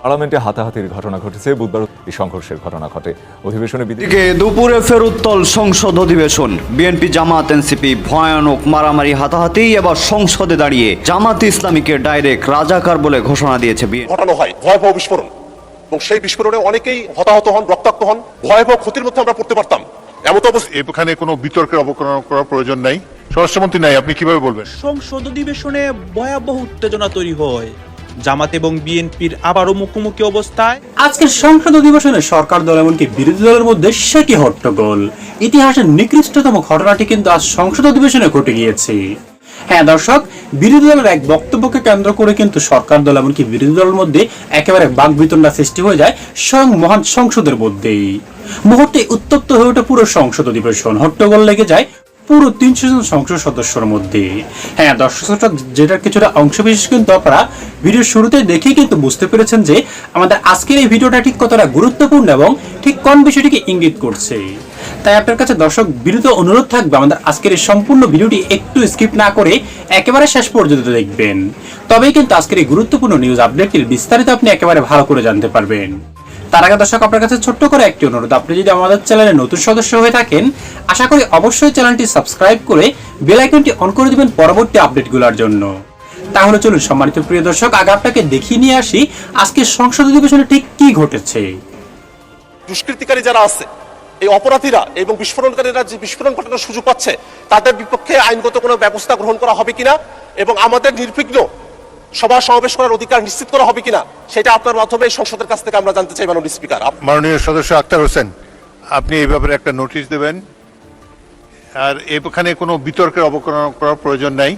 পার্লামেন্টে হাতাহাতির ঘটনা ঘটেছে, বুধবার এই সংঘর্ষের ঘটনা ঘটে। অধিবেশনে দুপুরে ফের উত্তল সংসদ অধিবেশন। বিএনপি জামাত এনসিপি ভয়ানক মারামারি হাতাহাতি। এবার সংসদে দাঁড়িয়ে জামাত ইসলামীকে ডাইরেক্ট রাজাকার বলে ঘোষণা দিয়েছে ঘটানো হয় ভয়াবহ বিস্ফোরণ, এবং সেই বিস্ফোরণে অনেকেই হতাহত হন, রক্তাক্ত হন। ভয়াবহ ক্ষতির মধ্যে আমরা পড়তে পারতাম। এমত অবস্থা এখানে কোনো বিতর্কের অবকরণ করার প্রয়োজন নাই। স্বরাষ্ট্রমন্ত্রী নাই, আপনি কিভাবে বলবেন? সংসদ অধিবেশনে ভয়াবহ উত্তেজনা তৈরি হয়, জামাত এবং বিএনপির আবারও মুখোমুখি অবস্থায়। আজকের সংসদ অধিবেশনে সরকার দল এমনকি বিরোধী দলের মধ্যে সে কি হট্টগোল। ইতিহাসের নিকৃষ্টতম ঘটনাটি কিন্তু আজ সংসদ অধিবেশনে ঘটে গিয়েছে। হ্যাঁ দর্শক, বিরোধী দলের এক বক্তব্যকে কেন্দ্র করে কিন্তু সরকার দল এমনকি বিরোধী দলের মধ্যে একেবারে বাকবিতণ্ডা সৃষ্টি হয়ে যায় স্বয়ং মহান সংসদের মধ্যেই। মুহূর্তে উত্তপ্ত হয়ে ওঠে পুরো সংসদ অধিবেশন, হট্টগোল লেগে যায় পুরো 300 জন সংসদ সদস্যের মধ্যে। হ্যাঁ দর্শক, যেটার কিছুটা অংশবিশেষ কিন্তু আপনারা ভিডিওর শুরুতে দেখেই কিন্তু বুঝতে পেরেছেন যে আমাদের আজকের এই ভিডিওটা ঠিক কতটা গুরুত্বপূর্ণ এবং ঠিক কোন বিষয়টিকে ইঙ্গিত করছে। তাই আপনার কাছে দর্শক বিরুদ্ধ অনুরোধ থাকবে আমাদের আজকের এই সম্পূর্ণ ভিডিওটি একটু স্কিপ না করে একেবারে শেষ পর্যন্ত দেখবেন, তবেই কিন্তু আজকের এই গুরুত্বপূর্ণ নিউজ আপডেটটির বিস্তারিত আপনি একেবারে ভালো করে জানতে পারবেন। তার আগে দর্শক আপনার কাছে ছোট্ট করে একটি অনুরোধ, আপনি যদি আমাদের চ্যানেলে নতুন সদস্য হয়ে থাকেন আশা করি অবশ্যই চ্যানেলটি সাবস্ক্রাইব করে বেল আইকনটি অন করে দিবেন পরবর্তী আপডেটগুলোর জন্য। তাহলে চলুন সম্মানিত প্রিয় দর্শক, আগে আপনাকে দেখিয়ে নিয়ে আসি আজকে সংসদ অধিবেশনে ঠিক কি ঘটেছে। দুষ্কৃতিকারী যারা আছে, এই অপরাধীরা এবং বিস্ফোরণকারীরা যে বিস্ফোরণ ঘটানোর সুযোগ পাচ্ছে, তাদের বিপক্ষে আইনগত কোনো ব্যবস্থা গ্রহণ করা হবে কিনা এবং আমাদের নির্বিঘ্ন সভা সমাবেশ করার অধিকার নিশ্চিত করা হবে কিনা, সেটা আপনার মাধ্যমে সংসদের কাছ থেকে আমরা জানতে চাই। মাননীয় স্পিকার, মাননীয় সদস্য আক্তার হোসেন, আপনি এই ব্যাপারে একটা নোটিশ দেবেন। আর এখানে কোনো বিতর্কের অবকরণ করার প্রয়োজন নাই।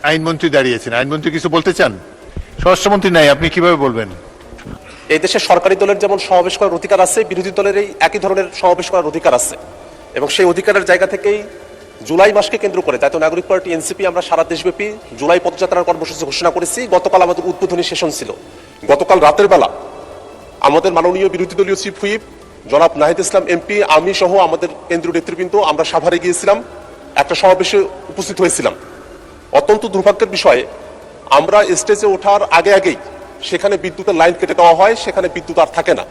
আইনমন্ত্রী দাঁড়িয়েছেন, আইনমন্ত্রী কিছু বলতে চান? স্বরাষ্ট্রমন্ত্রী নাই, আপনি কিভাবে বলবেন? এই দেশে সরকারি দলের যেমন সমাবেশ করার অধিকার আছে, বিরোধী দলের এই একই ধরনের সমাবেশ করার অধিকার আছে, এবং সেই অধিকারের জায়গা থেকেই জুলাই মাসকে কেন্দ্র করে জাতীয় নাগরিক পার্টি এনসিপি আমরা সারা দেশব্যাপী জুলাই পদযাত্রার কর্মসূচি ঘোষণা করেছি। গতকাল আমাদের উদ্বোধনী সেশন ছিল। গতকাল রাতের বেলা আমাদের মাননীয় বিরোধী দলীয় চিফ হুইপ জনাব নাহিদ ইসলাম এমপি, আমি সহ আমাদের কেন্দ্রীয় নেতৃবৃন্দ আমরা সাভারে গিয়েছিলাম, একটা সমাবেশে উপস্থিত হয়েছিলাম। অত্যন্ত দুর্ভাগ্যের বিষয়ে আমরা স্টেজে ওঠার আগেই সেখানে বিদ্যুতের লাইন কেটে দেওয়া হয়, সেখানে বিদ্যুৎ আর থাকে না।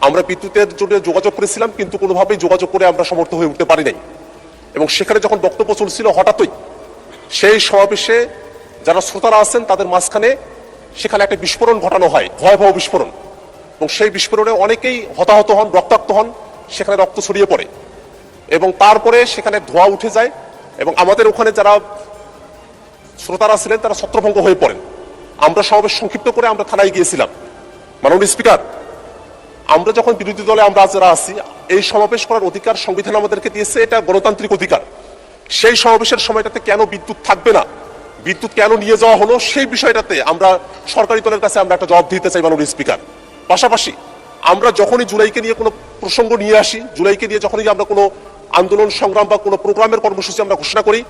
আমরা বিদ্যুতের জন্য যোগাযোগ করেছিলাম, কিন্তু কোনোভাবেই যোগাযোগ করে আমরা সমর্থ হয়ে উঠতে পারি নাই। এবং সেখানে যখন বক্তব্য চলছিল, হঠাৎই সেই সমাবেশে যারা শ্রোতারা আছেন তাদের মাঝখানে সেখানে একটা বিস্ফোরণ ঘটানো হয়, ভয়াবহ বিস্ফোরণ, এবং সেই বিস্ফোরণে অনেকেই হতাহত হন, রক্তাক্ত হন, সেখানে রক্ত ছড়িয়ে পড়ে এবং তারপরে সেখানে ধোঁয়া উঠে যায় এবং আমাদের ওখানে যারা শ্রোতারা ছিলেন তারা ছত্রভঙ্গ হয়ে পড়েন। আমরা সমাবেশ সংক্ষিপ্ত করে আমরা থানায় গিয়েছিলাম। মাননীয় স্পিকার, আমরা যখন বিরোধী দলে আমরা যারা আছি, এই সমাবেশ করার অধিকার সংবিধান আমাদেরকে দিয়েছে, এটা গণতান্ত্রিক অধিকার। সেই সমাবেশের সময়টাতে কেন বিদ্যুৎ থাকবে না, বিদ্যুৎ কেন নিয়ে যাওয়া হলো, সেই বিষয়টাতে আমরা সরকারি দলের কাছে আমরা একটা জবাব দিতে চাই মাননীয় স্পিকার। পাশাপাশি আমরা যখনই জুলাইকে নিয়ে কোনো প্রসঙ্গ নিয়ে আসি, জুলাইকে নিয়ে যখনই আমরা কোনো আন্দোলন সংগ্রাম বা কোনো প্রোগ্রামের কর্মসূচি আমরা ঘোষণা করি,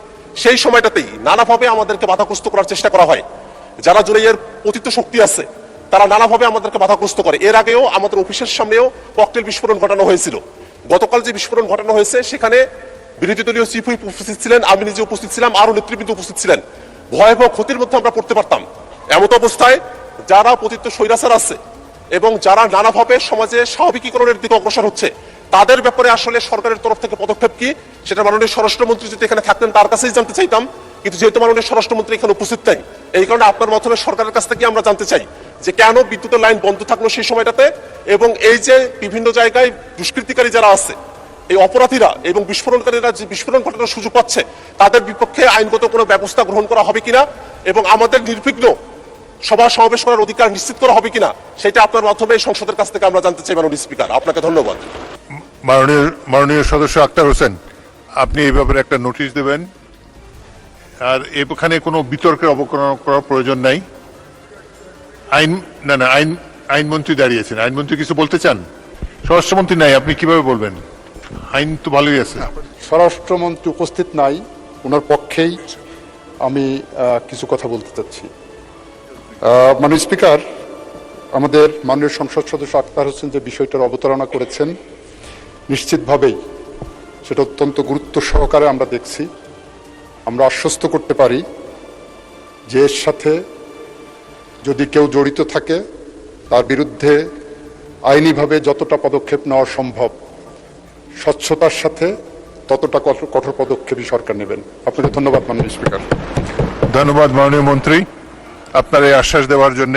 সেই সময়টাতেই নানাভাবে আমাদেরকে বাধাগ্রস্ত করার চেষ্টা করা হয়। যারা জুলাইয়ের পতিত শক্তি আছে তারা নানাভাবে আমাদেরকে বাধাগ্রস্ত করে। এর আগেও আমাদের অফিসের সামনেও ককটেল বিস্ফোরণ ঘটানো হয়েছিল। গতকাল যে বিস্ফোরণ ঘটানো হয়েছে সেখানে বিরোধী দলীয় চিফ হুইপ উপস্থিত ছিলেন, আমি নিজে উপস্থিত ছিলাম, আরো নেতৃবৃন্দ উপস্থিত ছিলেন। ভয়াবহ ক্ষতির মধ্যে আমরা পড়তে পারতাম। এমত অবস্থায় যারা পতিত স্বৈরাচার আছে এবং যারা নানাভাবে সমাজে স্বাভাবিকীকরণের দিকে অগ্রসর হচ্ছে, তাদের ব্যাপারে আসলে সরকারের তরফ থেকে পদক্ষেপ কি, সেটা মাননীয় স্বরাষ্ট্রমন্ত্রী যদি এখানে থাকতেন তার কাছেই জানতে চাইতাম। কিন্তু যেহেতু মাননীয় স্বরাষ্ট্রমন্ত্রী এখানে উপস্থিত নেই, এই কারণে আপনার মাধ্যমে সরকারের কাছ থেকে আমরা জানতে চাই যে কেন বিদ্যুতের লাইন বন্ধ থাকলো সেই সময়টাতে, এবং এই যে বিভিন্ন জায়গায় দুষ্কৃতিকারী যারা আছে, এই অপরাধীরা এবং বিস্ফোরণকারীরা যে বিস্ফোরণ ঘটানোর সুযোগ পাচ্ছে, তাদের বিপক্ষে আইনগত কোনো ব্যবস্থা গ্রহণ করা হবে কিনা এবং আমাদের নির্বিঘ্ন সভা সমাবেশ করার অধিকার নিশ্চিত করা হবে কিনা, সেটা আপনার মাধ্যমে সংসদের কাছ থেকে আমরা জানতে চাই মাননীয় স্পিকার। আপনাকে ধন্যবাদ। মাননীয় সদস্য আক্তার হোসেন, আপনি এই ব্যাপারে একটা নোটিশ দেবেন। আর এখানে কোনো বিতর্কের অবকরণ করার প্রয়োজন নাই। আইনমন্ত্রী দাঁড়িয়েছেন, আইনমন্ত্রী কিছু বলতে চান? স্বরাষ্ট্রমন্ত্রী নাই, আপনি কিভাবে বলবেন? আইন তো ভালোই আছে। স্বরাষ্ট্রমন্ত্রী উপস্থিত নাই, ওনার পক্ষেই আমি কিছু কথা বলতে চাচ্ছি। মাননীয় স্পিকার, আমাদের মাননীয় সংসদ সদস্য আক্তার হোসেন যে বিষয়টার অবতারণা করেছেন, নিশ্চিতভাবেই সেটা অত্যন্ত গুরুত্ব সহকারে আমরা দেখছি। আমরা আশ্বস্ত করতে পারি যে এর সাথে যদি কেউ জড়িত থাকে তার বিরুদ্ধে আইনিভাবে যতটা পদক্ষেপ নেওয়া সম্ভব স্বচ্ছতার সাথে ততটা কঠোর পদক্ষেপই সরকার নেবেন। আপনাকে ধন্যবাদ মাননীয় স্পিকার। ধন্যবাদ মাননীয় মন্ত্রী আপনার এই আশ্বাস দেওয়ার জন্য।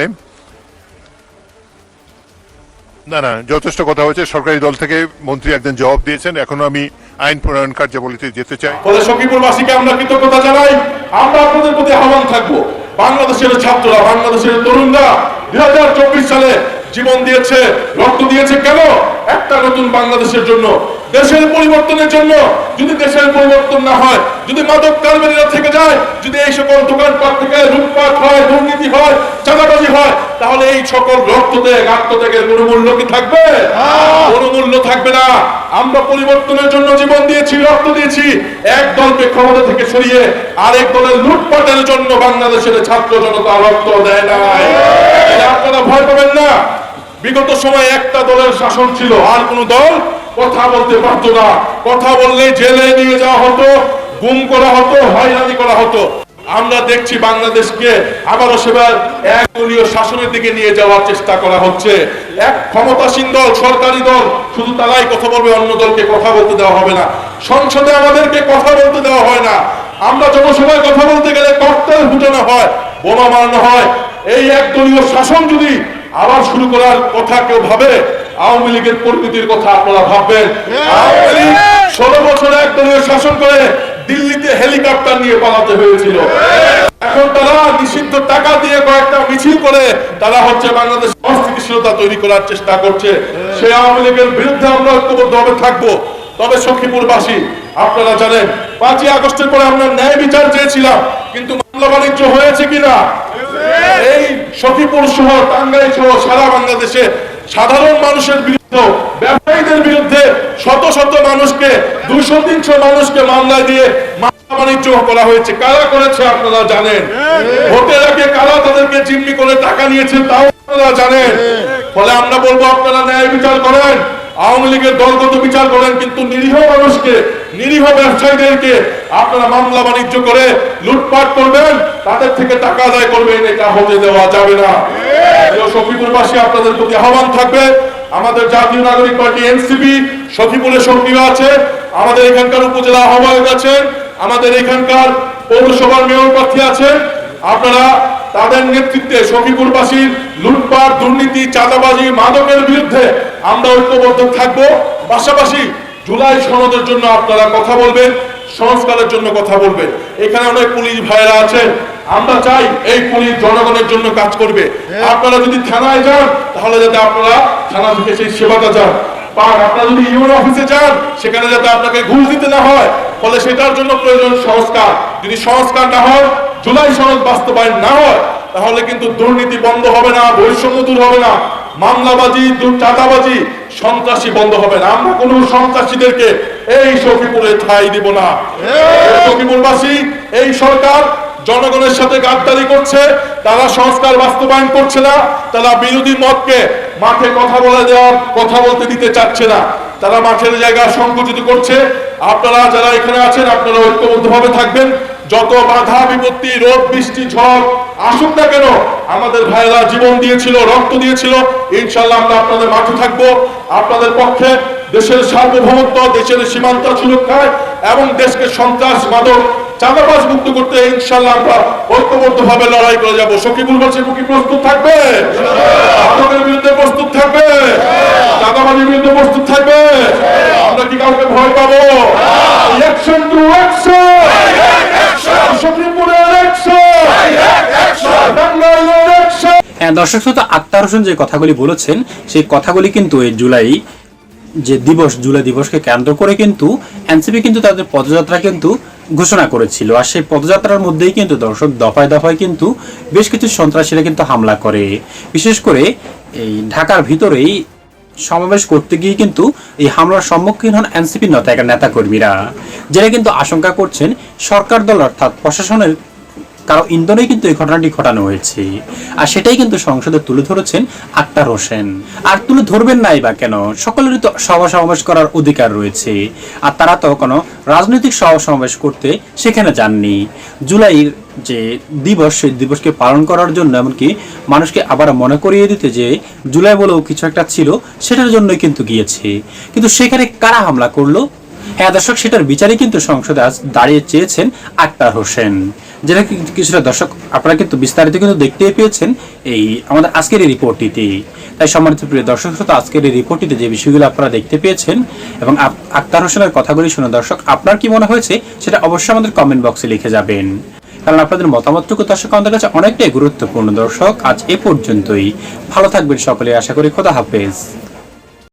না, যথেষ্ট কথা হয়েছে। সরকারি দল থেকে মন্ত্রী একজন জবাব দিয়েছেন। এখন আমি আইন প্রণয়ন কার্যাবলীতে যেতে চাই। ফলে সখীপুরবাসীকে আমরা কৃতজ্ঞতা জানাই। আমরা আপনাদের প্রতি আহ্বান থাকবো, বাংলাদেশের ছাত্ররা, বাংলাদেশের তরুণরা 2024 সালে জীবন দিয়েছে, রক্ত দিয়েছে কেন? একটা নতুন বাংলাদেশের জন্য, দেশের পরিবর্তনের জন্য। যদি দেশের পরিবর্তন না হয়, যদি মাদক কারবারিরা থেকে যায়, যদি এই সকল দোকানপাট থেকে লুটপাট হয়, দুর্নীতি হয়, চাঁদাবাজি হয়, তাহলে এই সকল রক্তত্যাগ, আত্মত্যাগের কোনো মূল্য কি থাকবে? কোনো মূল্য থাকবে না। আমরা পরিবর্তনের জন্য জীবন দিয়েছি, রক্ত দিয়েছি। এক দলকে ক্ষমতা থেকে সরিয়ে আরেক দলের লুটপাটের জন্য বাংলাদেশের ছাত্র জনতা রক্ত দেয় নাই। আপনারা ভয় পাবেন না। বিগত সময় একটা দলের শাসন ছিল, আর কোন দল কথা বলতে পারত না। কথা বললে জেলে নিয়ে যাওয়া হতো, গুম করা হতো, হয়রানি করা হতো। আমরা দেখছি বাংলাদেশকে আবারও সেবার একদলীয় শাসনের দিকে নিয়ে যাওয়ার চেষ্টা করা হচ্ছে। এক ক্ষমতাসীন দল, সরকারি দল, শুধু তারাই কথা বলবে, অন্য দলকে কথা বলতে দেওয়া হবে না। সংসদে আমাদেরকে কথা বলতে দেওয়া হয় না। আমরা জনসভায় কথা বলতে গেলে ককটেল ফুটানো হয়, বোমা মারানো হয়। এই একদলীয় শাসন যদি আবার শুরু করার কথা কেউ ভাবে, আওয়ামী লীগের পরিণতির কথা আপনারা ভাববেন। আওয়ামী লীগ 16 বছর একদলীয় শাসন করে দিল্লিতে হেলিকপ্টার নিয়ে পালাতে হয়েছিল। এখন তারা নিষিদ্ধ টাকা দিয়ে কয়েকটা মিছিল করে তারা হচ্ছে বাংলাদেশ অস্থিতিশীলতা তৈরি করার চেষ্টা করছে। সেই আওয়ামী লীগের বিরুদ্ধে আমরা ঐক্যবদ্ধভাবে থাকবো। তবে সখীপুরবাসী, আপনারা জানেন 5ই আগস্টের পরে আমরা ন্যায় বিচার চেয়েছিলাম, কিন্তু মামলা বাণিজ্য হয়েছে কিনা? এই সখীপুর সহ, টাঙ্গাইল সহ সারা বাংলাদেশে সাধারণ মানুষের বিরুদ্ধে, ব্যবসায়ীদের বিরুদ্ধে শত শত মানুষকে, 200-300 মানুষকে মামলা দিয়ে মামলা বাণিজ্য করা হয়েছে। কারা করেছে আপনারা জানেন। ভোটের আগে কারা তাদেরকে জিম্মি করে টাকা নিয়েছে তাও আপনারা জানেন। ফলে আমরা বলবো, আপনারা ন্যায় বিচার করেন, আওয়ামী লীগের দলগত বিচার করেন, কিন্তু নিরীহ মানুষকে, নিরীহ ব্যবসায়ীদেরকে আপনারা মামলা বাণিজ্য করে লুটপাট করবেন, তাদের থেকে টাকা আদায় করবেন, এটা হতে দেওয়া যাবে না। সখীপুরবাসী, আপনাদের প্রতি আহ্বান থাকবে, আমাদের জাতীয় নাগরিক পার্টি এনসিপি সখীপুরে সক্রিয় আছে। আমাদের এখানকার উপজেলা আহ্বায়ক আছেন, আমাদের এখানকার পৌরসভার মেয়র প্রার্থী আছেন। আপনারা তাদের নেতৃত্বে সখীপুরবাসীর লুটপাট, দুর্নীতি, চাঁদাবাজি, মাদকের বিরুদ্ধে আমরা ঐক্যবদ্ধ থাকবো। পাশাপাশি জুলাই সনদের জন্য আপনারা কথা বলবেন, সংস্কারের জন্য কথা বলবেন। এখানে অনেক পুলিশ ভাইরা আছেন, আমরা চাই এই পুলিশ জনগণের জন্য কাজ করবে। আপনারা যদি থানায় যান, তাহলে যাতে আপনারা থানা থেকে সেই সেবাটা যান পান। আপনারা যদি ইউনো অফিসে যান, সেখানে যাতে আপনাকে ঘুষ দিতে না হয়। ফলে সেটার জন্য প্রয়োজন সংস্কার। যদি সংস্কার না হয়, জুলাই সনদ বাস্তবায়ন না হয়, তাহলে কিন্তু দুর্নীতি বন্ধ হবে না, বৈষম্য দূর হবে না, মামলাবাজি, চাঁদাবাজি, সন্ত্রাসী বন্ধ হবে না। আমরা কোন সন্ত্রাসীদেরকে এই সখীপুরে ঠাঁই দিব না। সখীপুরবাসী, এই সরকার জনগণের সাথে গাদ্দারি করছে, তারা সংস্কার বাস্তবায়ন করছে না, তারা বিরোধী মতকে মাঠে কথা বলে দেওয়ার, কথা বলতে দিতে চাচ্ছে না, তারা মাঠের জায়গা সংকুচিত করছে। আপনারা যারা এখানে আছেন, আপনারা ঐক্যবদ্ধভাবে থাকবেন। যত বাধা বিপত্তি, রোদ বৃষ্টি ঝড় আসুক না কেন, আমাদের ভাইরা জীবন দিয়েছিল, রক্ত দিয়েছিল, ইনশাআল্লাহ আমরা আপনাদের মাঠে থাকবো, আপনাদের পক্ষে দেশের সার্বভৌমত্ব, দেশের সীমান্ত সুরক্ষায় এবং দেশকে সন্ত্রাস, মাদক, চাঁদাবাজ মুক্ত করতে ইনশাআল্লাহ আমরা ঐক্যবদ্ধভাবে লড়াই করে যাব। সখীপুরবাসী কি প্রস্তুত থাকবে? মাদকের বিরুদ্ধে প্রস্তুত থাকবে? চাঁদাবাজির বিরুদ্ধে প্রস্তুত থাকবে? আমরা কি কাউকে ভয় পাবো? অ্যাকশন টু অ্যাকশন, সখীপুরের অ্যাকশন, টাঙ্গাইলের অ্যাকশন। হ্যাঁ দর্শক শ্রোতা, আক্তার হোসেন যে কথাগুলি বলেছেন, সেই কথাগুলি কিন্তু এই জুলাই যে দিবস, জুলাই দিবসকে কেন্দ্র করে কিন্তু এনসিপি কিন্তু তাদের পদযাত্রা কিন্তু ঘোষণা করেছিল। আর সেই পদযাত্রার মধ্যেই কিন্তু দর্শক দফায় দফায় কিন্তু বেশ কিছু সন্ত্রাসীরা কিন্তু হামলা করে। বিশেষ করে এই ঢাকার ভিতরেই সমাবেশ করতে গিয়ে কিন্তু এই হামলার সম্মুখীন হন এনসিপি নেতা কর্মীরা, যারা কিন্তু আশঙ্কা করছেন সরকার দল অর্থাৎ প্রশাসনের কারো ইন্ধনে কিন্তু এই ঘটনাটি ঘটানো হয়েছে। আর সেটাই কিন্তু সংসদে তুলে ধরেছেন আক্তার হোসেন। আর তুলে ধরবেন নাই বা কেন, সকলেরই তো সভা সমাবেশ করার অধিকার রয়েছে। আর তারা তো কোনো রাজনৈতিক সভা সমাবেশ করতে সেখানে যাননি। জুলাইয়ের যে দিবস, সেই দিবসকে পালন করার জন্য, এমনকি মানুষকে আবার মনে করিয়ে দিতে যে জুলাই বলেও কিছু একটা ছিল, সেটার জন্যই কিন্তু গিয়েছে। কিন্তু সেখানে কারা হামলা করলো? হ্যাঁ দর্শক, সেটার বিচারে কিন্তু সংসদে আজ দাঁড়িয়ে চেয়েছেন আক্তার হোসেন, যেটা কিছুটা দর্শক আপনারা কিন্তু বিস্তারিত কিন্তু দেখতেই পেয়েছেন এই আমাদের আজকের এই রিপোর্টটিতে। তাই সম্মানিত প্রিয় দর্শক শ্রোতা, আজকের এই রিপোর্টটিতে যে বিষয়গুলো আপনারা দেখতে পেয়েছেন এবং আক্তার হোসেনের কথাগুলি শুনে দর্শক আপনার কি মনে হয়েছে সেটা অবশ্যই আমাদের কমেন্ট বক্সে লিখে যাবেন, কারণ আপনাদের মতামতটুকু দর্শক আমাদের কাছে অনেকটাই গুরুত্বপূর্ণ। দর্শক আজ এ পর্যন্তই, ভালো থাকবেন সকলে, আশা করি। খোদা হাফেজ।